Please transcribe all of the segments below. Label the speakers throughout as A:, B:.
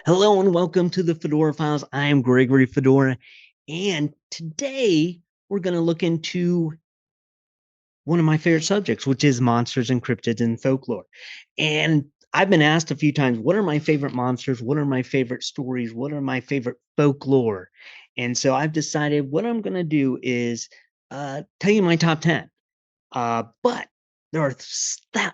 A: Hello and welcome to the Fedora Files. I am Gregory Fedora, and today we're going to look into one of my favorite subjects, which is monsters and cryptids in folklore. And I've been asked a few times, what are my favorite monsters? What are my favorite stories? What are my favorite folklore? And so I've decided what I'm going to do is tell you my top 10. But there are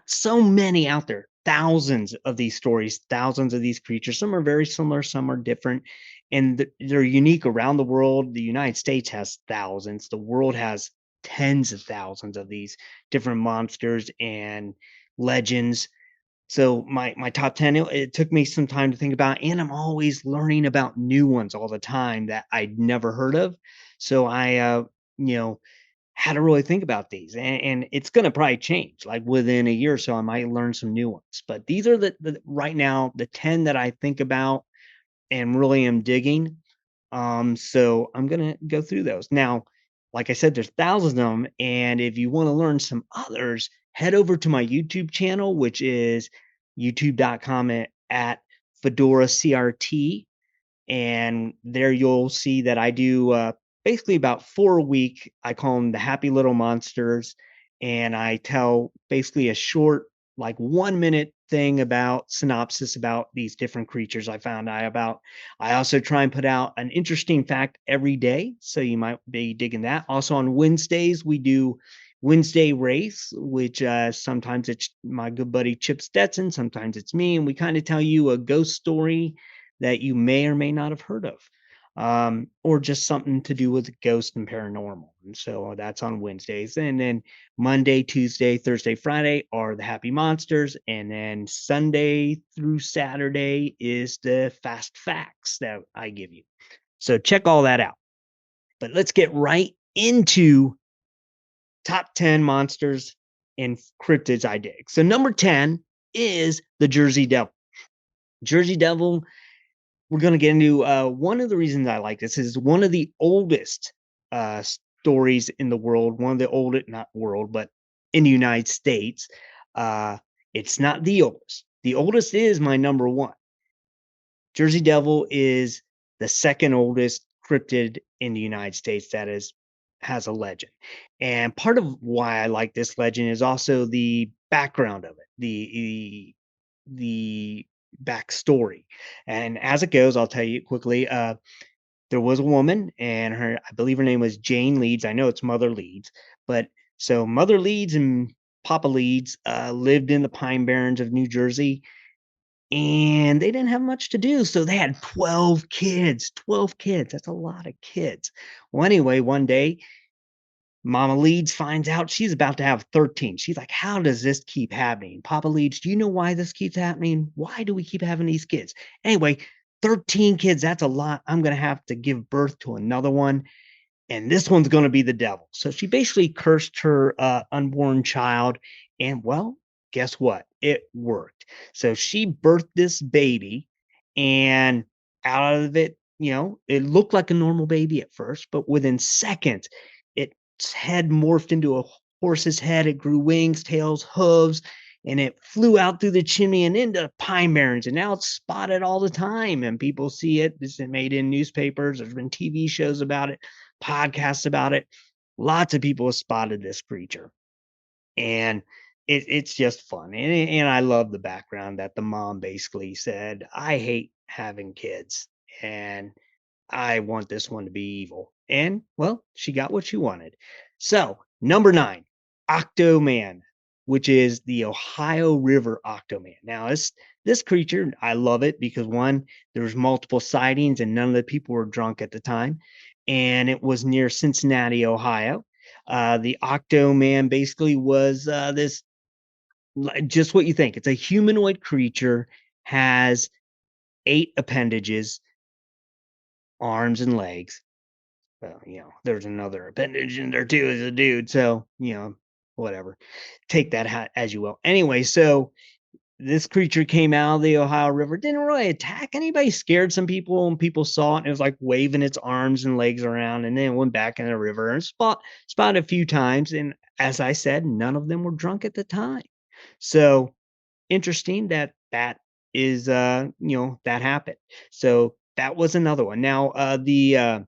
A: so many out there, thousands of these stories, thousands of these creatures. Some are very similar, some are different, and they're unique around the world. The United States has thousands, the world has tens of thousands of these different monsters and legends. So my top 10, it took me some time to think about, and I'm always learning about new ones all the time that I'd never heard of. So you know, had to really think about these, and it's going to probably change. Like within a year or so, I might learn some new ones. But these are the right now the 10 that I think about and really am digging. So I'm gonna go through those now. Like I said, there's thousands of them, and if you want to learn some others, head over to my YouTube channel, which is youtube.com at FedoraCRT, and there you'll see that I do basically about 4 a week. I call them the happy little monsters, and I tell basically a short, like 1 minute thing about synopsis about these different creatures I found out about. I also try and put out an interesting fact every day, so you might be digging that. Also on Wednesdays, we do Wednesday race, which sometimes it's my good buddy Chip Stetson, sometimes it's me, and we kind of tell you a ghost story that you may or may not have heard of, or just something to do with ghost and paranormal. And so that's on Wednesdays. And then Monday, Tuesday, Thursday, Friday are the Happy Monsters. And then Sunday through Saturday is the Fast Facts that I give you. So check all that out. But let's get right into top 10 monsters and cryptids I dig. So number 10 is the Jersey Devil. Jersey Devil, we're going to get into one of the reasons I like this is one of the oldest stories in the world, one of the oldest, not world, but in the United States. Uh, it's not the oldest. The oldest is my number one. Jersey Devil is the second oldest cryptid in the United States that has a legend. And part of why I like this legend is also the background of it, the backstory. And as it goes, I'll tell you quickly. There was a woman, and I believe her name was Jane Leeds. I know it's Mother Leeds, but so Mother Leeds and Papa Leeds lived in the Pine Barrens of New Jersey, and they didn't have much to do, so they had 12 kids. 12 kids. That's a lot of kids. Well, anyway, one day Mama Leeds finds out she's about to have 13. She's like, how does this keep happening? Papa Leeds, do you know why this keeps happening? Why do we keep having these kids? Anyway, 13 kids, that's a lot. I'm going to have to give birth to another one, and this one's going to be the devil. So she basically cursed her unborn child, and well, guess what? It worked. So she birthed this baby, and out of it, it looked like a normal baby at first, but within seconds, its head morphed into a horse's head. It grew wings, tails, hooves, and it flew out through the chimney and into pine barrens. And now it's spotted all the time, and people see it. This is made in newspapers. There's been TV shows about it, podcasts about it. Lots of people have spotted this creature, and it's just fun. And I love the background that the mom basically said, I hate having kids, and I want this one to be evil. And well, she got what she wanted. So, number 9, Octoman, which is the Ohio River Octoman. Now, this creature, I love it because one, there's multiple sightings and none of the people were drunk at the time. And it was near Cincinnati, Ohio. The Octoman basically was this just what you think. It's a humanoid creature, has 8 appendages, arms and legs. Well, there's another appendage in there too as a dude. So, whatever. Take that as you will. Anyway, so this creature came out of the Ohio River, didn't really attack anybody, scared some people, and people saw it. And it was like waving its arms and legs around, and then it went back in the river and spotted a few times. And as I said, none of them were drunk at the time. So interesting that is that happened. So that was another one. Now the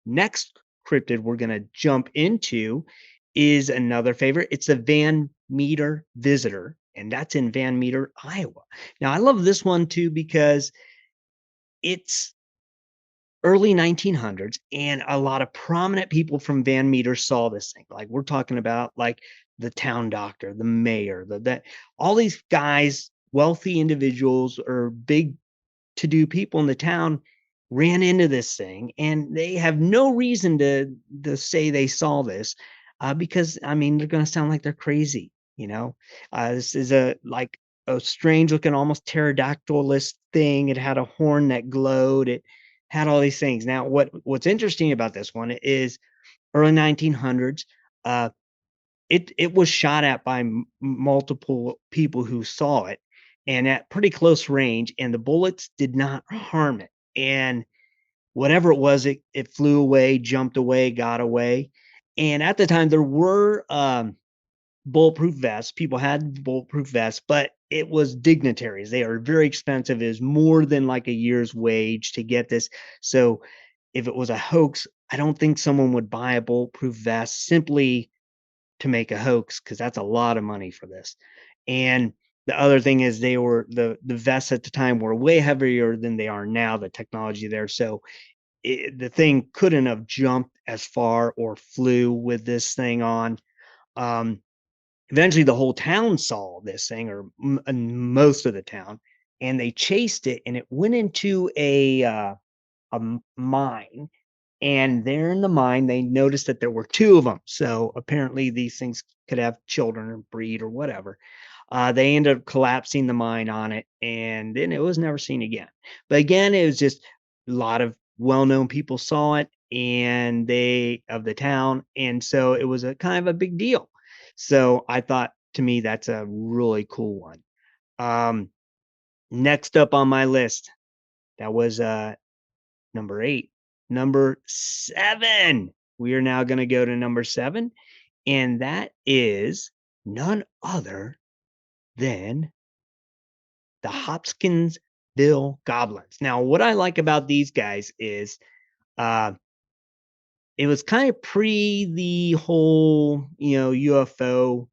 A: next cryptid we're going to jump into is another favorite. It's the Van Meter Visitor, and that's in Van Meter, Iowa. Now, I love this one too because it's early 1900s, and a lot of prominent people from Van Meter saw this thing. Like we're talking about, like the town doctor, the mayor, that all these guys, wealthy individuals or big to-do people in the town ran into this thing, and they have no reason to say they saw this, because I mean they're going to sound like they're crazy. This is a strange looking, almost pterodactylist thing. It had a horn that glowed. It had all these things. Now, what's interesting about this one is early 1900s. It was shot at by multiple people who saw it, and at pretty close range, and the bullets did not harm it. And whatever it was, it flew away, jumped away, got away. And at the time, there were bulletproof vests. People had bulletproof vests, but it was dignitaries. They are very expensive. It is more than like a year's wage to get this. So if it was a hoax, I don't think someone would buy a bulletproof vest simply to make a hoax, because that's a lot of money for this. And the other thing is they were the vests at the time were way heavier than they are now, the technology there. So the thing couldn't have jumped as far or flew with this thing on. Um, Eventually, the whole town saw this thing, or most of the town, and they chased it, and it went into a mine. And there in the mine, they noticed that there were two of them. So apparently, these things could have children or breed or whatever. They ended up collapsing the mine on it, and then it was never seen again. But again, it was just a lot of well-known people saw it, and they of the town, and so it was a kind of a big deal. So I thought, to me, that's a really cool one. Um, Next up on my list, that was number 8. Number 7. We are now going to go to number 7, and that is none other than the Hopkinsville Goblins. Now, what I like about these guys is uh it was kind of pre the whole, UFO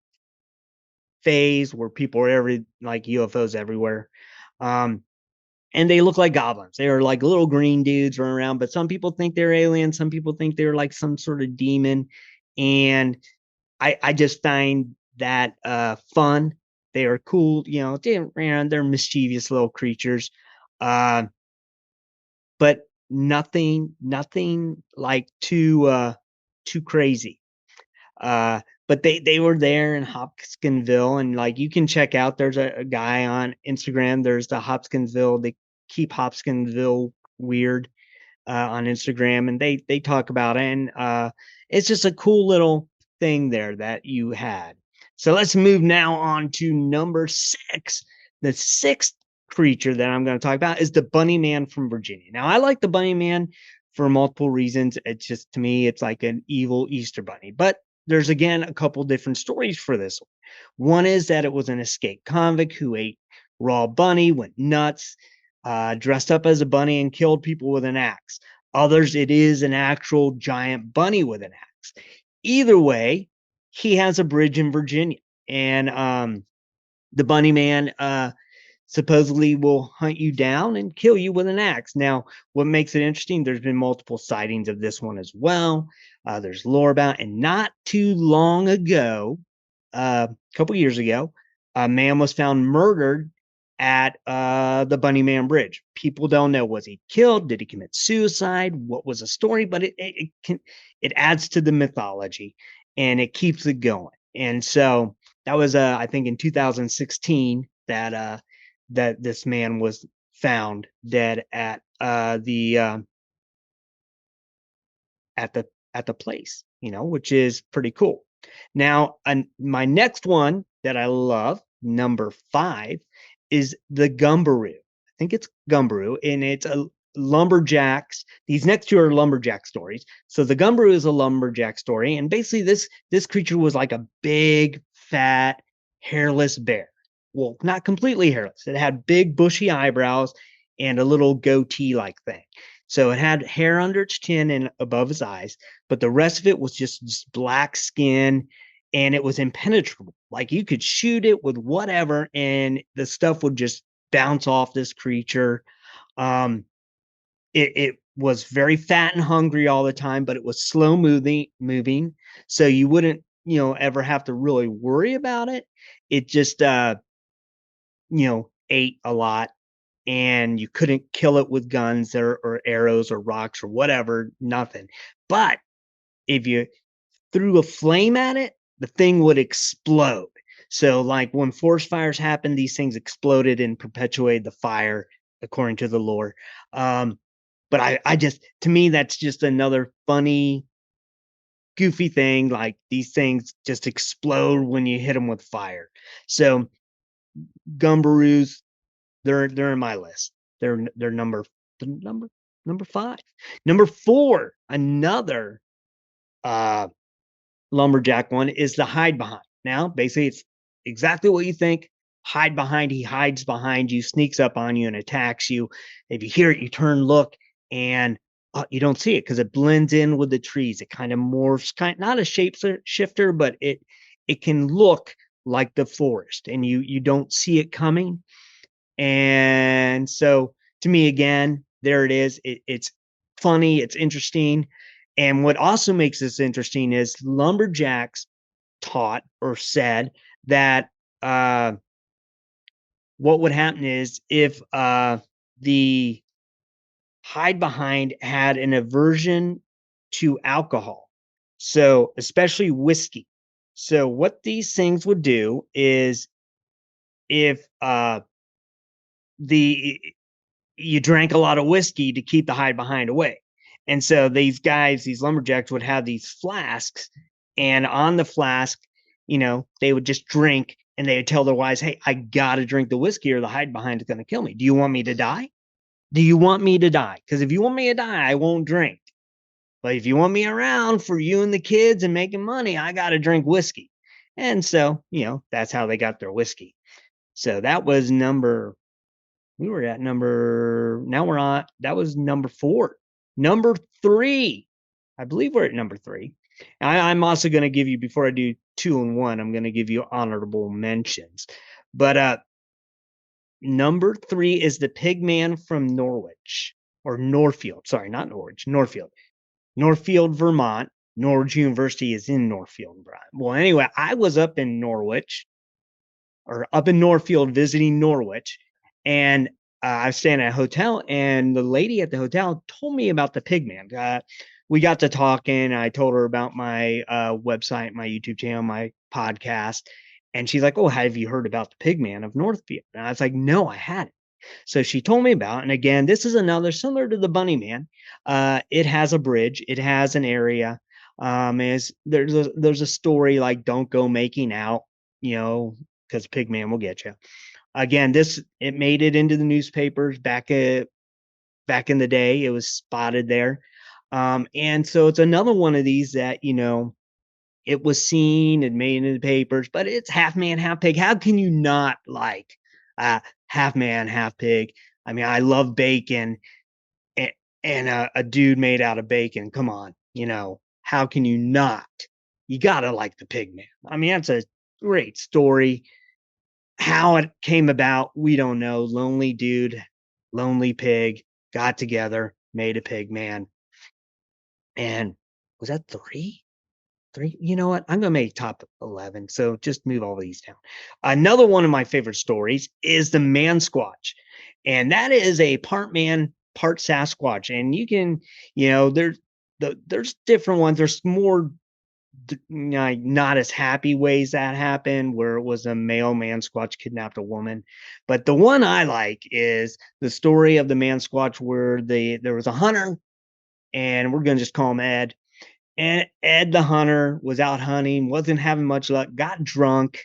A: phase where people were like UFOs everywhere. Um and they look like goblins. They are like little green dudes running around, but some people think they're aliens, some people think they're like some sort of demon. And I just find that fun. They are cool, they're mischievous little creatures. Uh, but nothing like too crazy. But they were there in Hopkinsville, and like you can check out, there's a guy on Instagram. There's the Hopkinsville, they keep Hopkinsville weird on Instagram, and they talk about it, and it's just a cool little thing there that you had. So let's move now on to number 6. The sixth creature that I'm going to talk about is the Bunny Man from Virginia. Now, I like the Bunny Man for multiple reasons. It's just, to me, it's like an evil Easter bunny. But there's, again, a couple different stories for this one. One is that it was an escaped convict who ate raw bunny, went nuts, dressed up as a bunny, and killed people with an axe. Others, it is an actual giant bunny with an axe. Either way, he has a bridge in Virginia, and the Bunny Man supposedly will hunt you down and kill you with an axe. Now, what makes it interesting, there's been multiple sightings of this one as well. There's lore about, and not too long ago, a couple years ago, a man was found murdered at the Bunny Man Bridge. People don't know, was he killed? Did he commit suicide? What was the story? But it adds to the mythology, and it keeps it going. And so that was I think in 2016 that this man was found dead at at the place, which is pretty cool. Now, my next one that I love, number 5, is the Gumbaroo. I think it's Gumbaroo, and it's a lumberjacks. These next two are lumberjack stories. So the Gumbaroo is a lumberjack story, and basically this creature was like a big, fat, hairless bear. well, not completely hairless. It had big bushy eyebrows and a little goatee like thing. So it had hair under its chin and above his eyes, but the rest of it was just black skin, and it was impenetrable. Like you could shoot it with whatever and the stuff would just bounce off this creature. Um, it was very fat and hungry all the time, but it was slow moving, so you wouldn't, ever have to really worry about it. It just ate a lot, and you couldn't kill it with guns or arrows or rocks or whatever, nothing. But if you threw a flame at it, the thing would explode. So, like when forest fires happened, these things exploded and perpetuated the fire, according to the lore. Um, but I just, to me, that's just another funny, goofy thing. Like these things just explode when you hit them with fire. So, gumbaroos, they're in my list. They're number 5. Number 4, another uh lumberjack one is the hide behind. Now, basically it's exactly what you think. Hide behind, he hides behind you, sneaks up on you and attacks you. If you hear it, you turn, look, and you don't see it because it blends in with the trees. It kind of morphs, not a shapeshifter, but it can look like the forest, and you don't see it coming. And so to me, again, there it is. It's funny, it's interesting. And what also makes this interesting is lumberjacks taught or said that what would happen is if the hide behind had an aversion to alcohol, so especially whiskey. So what these things would do is if the you drank a lot of whiskey to keep the hide behind away. And so these guys, these lumberjacks would have these flasks, and on the flask, they would just drink and they would tell their wives, "Hey, I got to drink the whiskey or the hide behind is going to kill me. Do you want me to die? Do you want me to die? Because if you want me to die, I won't drink. But if you want me around for you and the kids and making money, I got to drink whiskey." And so, that's how they got their whiskey. So that was number we were at number now we're on that was number 4. Number 3, I believe we're at number 3. I'm also going to give you, before I do 2 and 1, I'm going to give you honorable mentions. But number 3 is the Pigman from Norwich, or Norfield. Sorry, not Norwich, Norfield, Vermont. Norwich University is in Norfield, Vermont. Well, anyway, I was up in Norwich, or up in Norfield, visiting Norwich, and I was staying at a hotel, and the lady at the hotel told me about the Pigman. We got to talking. I told her about my website, my YouTube channel, my podcast, and she's like, "Oh, have you heard about the Pigman of Northfield?" And I was like, "No, I hadn't." So she told me about, and again, this is another similar to the Bunny Man. It has a bridge. It has an area. Is there's a story like don't go making out, because Pigman will get you. Again, it made it into the newspapers back in the day. It was spotted there. And so it's another one of these that, it was seen and made into the papers, but it's half man, half pig. How can you not like half man, half pig? I mean, I love bacon, and, a dude made out of bacon. Come on, how can you not? You gotta like the pig man. I mean, that's a great story. How it came about, we don't know. Lonely dude, lonely pig got together, made a pig man. And was that 3? 3? You know what? I'm gonna make top 11. So just move all these down. Another one of my favorite stories is the man squatch. And that is a part man, part Sasquatch. And you can, there's different ones. There's more not as happy ways that happened, where it was a male man squatch kidnapped a woman. But the one I like is the story of the man squatch where there was a hunter, and we're gonna just call him Ed. And Ed the hunter was out hunting, wasn't having much luck, got drunk,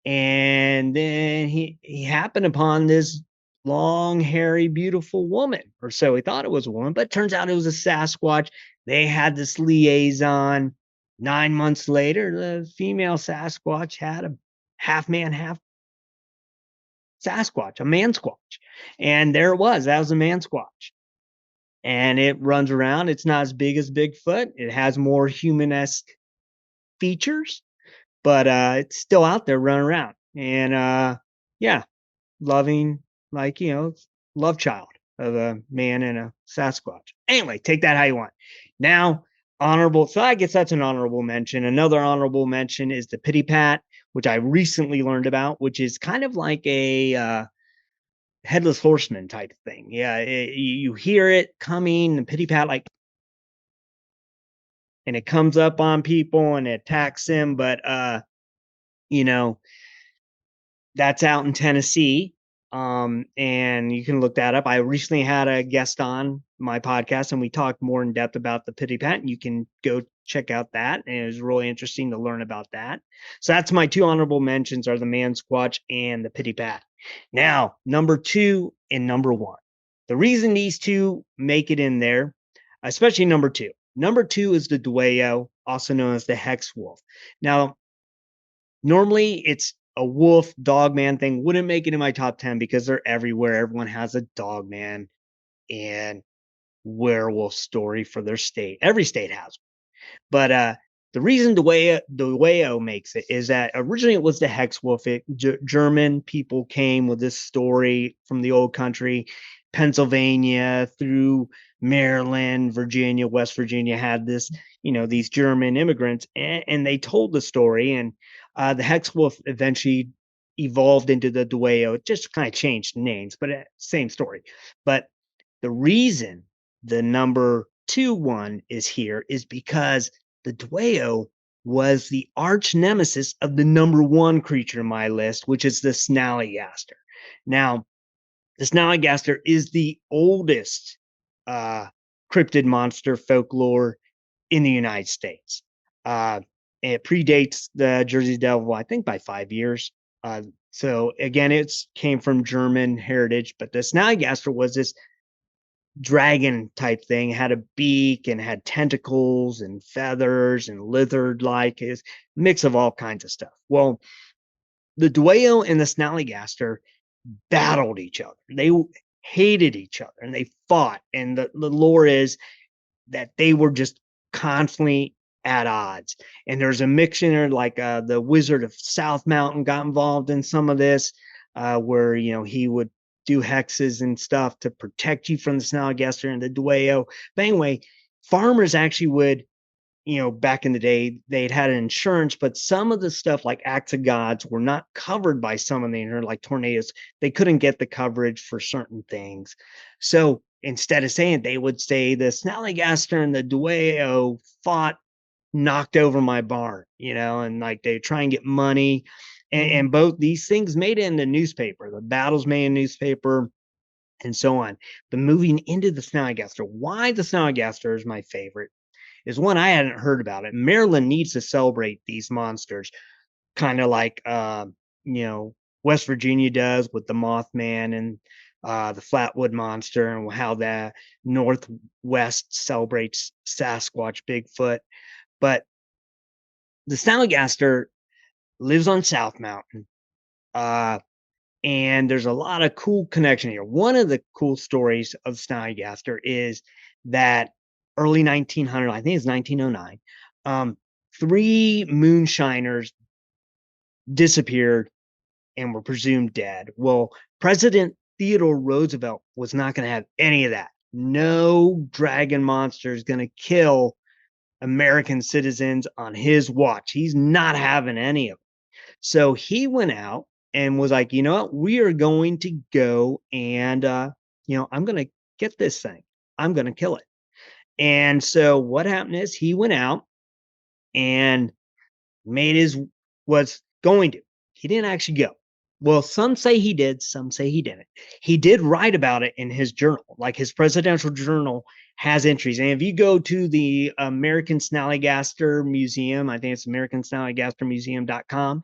A: and then he happened upon this long, hairy, beautiful woman, or so he thought it was a woman, but it turns out it was a Sasquatch. They had this liaison. 9 months later, the female Sasquatch had a half man, half Sasquatch, a man squatch. And there it was. That was a man squatch. And it runs around. It's not as big as Bigfoot. It has more human-esque features, but it's still out there running around. And yeah, loving, like, love child of a man and a Sasquatch. Anyway, take that how you want. Now, honorable. So I guess that's an honorable mention. Another honorable mention is the Pity Pat, which I recently learned about, which is kind of like a headless horseman type thing. Yeah, you hear it coming, the Pity Pat, like, and it comes up on people and it attacks them. But you know, that's out in Tennessee. And you can look that up. I recently had a guest on my podcast and we talked more in depth about the Pity Pat. And you can go check out that. And it was really interesting to learn about that. So that's my two honorable mentions are the Man Squatch and the Pity Pat. Now, number 2 and number 1. The reason these two make it in there, especially number 2. Number 2 is the Dueo, also known as the Hex Wolf. Now, normally it's a wolf dog man thing, wouldn't make it in my top 10 because they're everywhere. Everyone has a dog man and werewolf story for their state. Every state has. But the reason Dueo makes it is that originally it was the Hex Wolf. German people came with this story from the old country, Pennsylvania through Maryland, Virginia, West Virginia had this, these German immigrants, and they told the story. And the Hex Wolf eventually evolved into the Dueo. It just kind of changed names, but same story. But the reason the number 2 one is here is because the Dueo was the arch nemesis of the number 1 creature in my list, which is the Snallygaster. Now, the Snallygaster is the oldest cryptid monster folklore in the United States. It predates the Jersey Devil, I think, by 5 years. So again, it's came from German heritage, but the Snallygaster was this dragon type thing, had a beak and had tentacles and feathers and lizard like, is mix of all kinds of stuff. Well, the Dueo and the Snallygaster battled each other. They hated each other and they fought. And the lore is that they were just constantly at odds. And there's a mixture like the Wizard of South Mountain got involved in some of this, where he would do hexes and stuff to protect you from the Snallygaster and the Dueo. But anyway, farmers actually would, back in the day, they'd had an insurance, but some of the stuff like acts of gods were not covered by some of the insurance, like tornadoes. They couldn't get the coverage for certain things. So instead of saying, they would say the Snallygaster and the Dueo fought, knocked over my barn, and like they try and get money. And both these things made it in the newspaper. The battles made in newspaper and so on. But moving into the Snallygaster, why the Snallygaster is my favorite is one, I hadn't heard about it. Maryland needs to celebrate these monsters, kind of like West Virginia does with the Mothman and the Flatwood Monster, and how the Northwest celebrates Sasquatch, Bigfoot. But the Snallygaster lives on South Mountain. And there's a lot of cool connection here. One of the cool stories of Snallygaster is that early 1900, I think it's 1909, 3 moonshiners disappeared and were presumed dead. Well, President Theodore Roosevelt was not going to have any of that. No dragon monster is going to kill American citizens on his watch. He's not having any of it. So he went out and was like, you know what? We are going to go and, I'm going to get this thing. I'm going to kill it. And so what happened is he went out and was going to. He didn't actually go. Well, some say he did, some say he didn't. He did write about it in his journal, like his presidential journal has entries. And if you go to the American Snallygaster Museum, I think it's americansnallygastermuseum.com,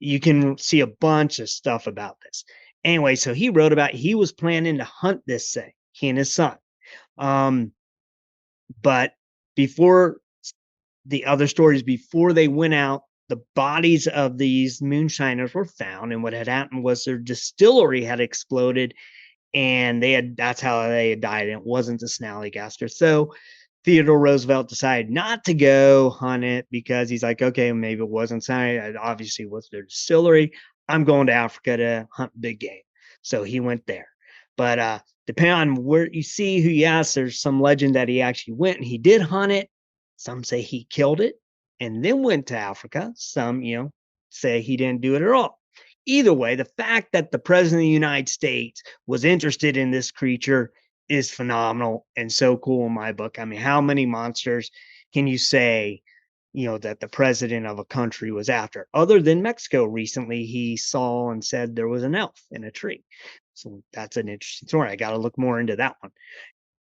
A: you can see a bunch of stuff about this. Anyway, so he wrote about, he was planning to hunt this thing, he and his son. But before the other stories, before they went out the bodies of these moonshiners were found, and what had happened was their distillery had exploded, and that's how they had died. And it wasn't the snallygaster. So Theodore Roosevelt decided not to go hunt it because he's like, okay, maybe it wasn't snally. It obviously was their distillery. I'm going to Africa to hunt big game. So he went there. But depending on where you see who you ask, there's some legend that he actually went and he did hunt it. Some say he killed it and then went to Africa. Some, say he didn't do it at all. Either way, the fact that the president of the United States was interested in this creature is phenomenal and so cool in my book. I mean, how many monsters can you say, that the president of a country was after? Other than Mexico recently, he saw and said there was an elf in a tree. So that's an interesting story. I got to look more into that one.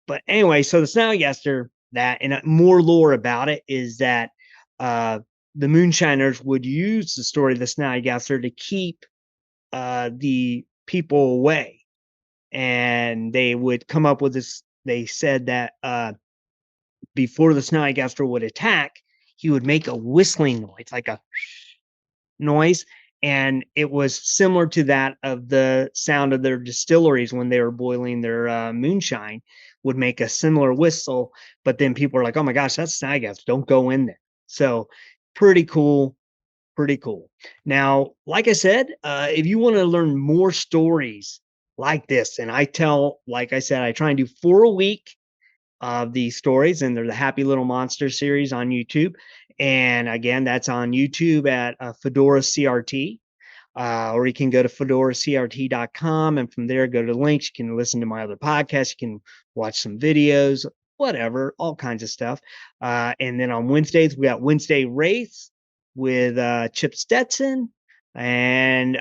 A: But anyway, so the snallygaster, that and more lore about it is that the moonshiners would use the story of the snallygaster to keep the people away. And they would come up with this. They said that before the snallygaster would attack, he would make a whistling noise, like a noise. And it was similar to that of the sound of their distilleries when they were boiling their moonshine, would make a similar whistle. But then people were like, oh my gosh, that's snallygaster. Don't go in there. So pretty cool. Pretty cool. Now, like I said, if you want to learn more stories like this, and like I said, I try and do 4 a week of these stories, and they're the Happy Little Monster series on YouTube. And again, that's on YouTube at FedoraCRT. Or you can go to FedoraCRT.com, and from there, go to links. You can listen to my other podcasts. You can watch some videos, whatever, all kinds of stuff. And then on Wednesdays, we got Wednesday Wraiths with Chip Stetson. And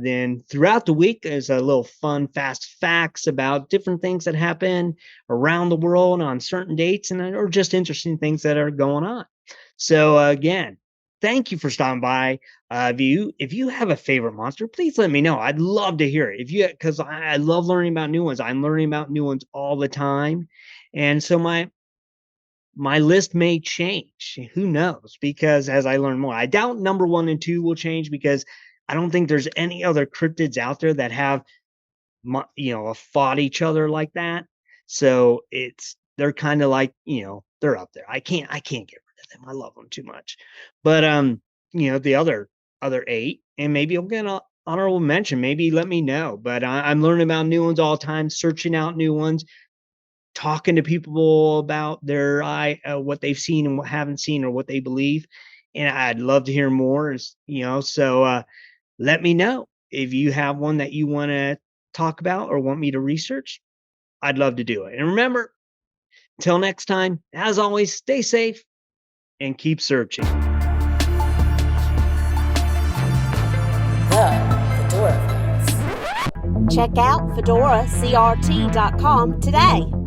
A: then throughout the week, there's a little fun, fast facts about different things that happen around the world on certain dates, or just interesting things that are going on. So again, thank you for stopping by. If you have a favorite monster, please let me know. I'd love to hear it. Because I love learning about new ones. I'm learning about new ones all the time, and so my list may change. Who knows? Because as I learn more, I doubt number 1 and 2 will change, because I don't think there's any other cryptids out there that have, fought each other like that. So they're kind of like, they're up there. I can't get rid of them. I love them too much. But the other 8, and maybe I'll get an honorable mention. Maybe let me know. But I'm learning about new ones all the time, searching out new ones, talking to people about their what they've seen and what haven't seen, or what they believe. And I'd love to hear more, so let me know if you have one that you want to talk about or want me to research. I'd love to do it. And remember, until next time, as always, stay safe and keep searching.
B: Fedora Files. Check out FedoraCRT.com today.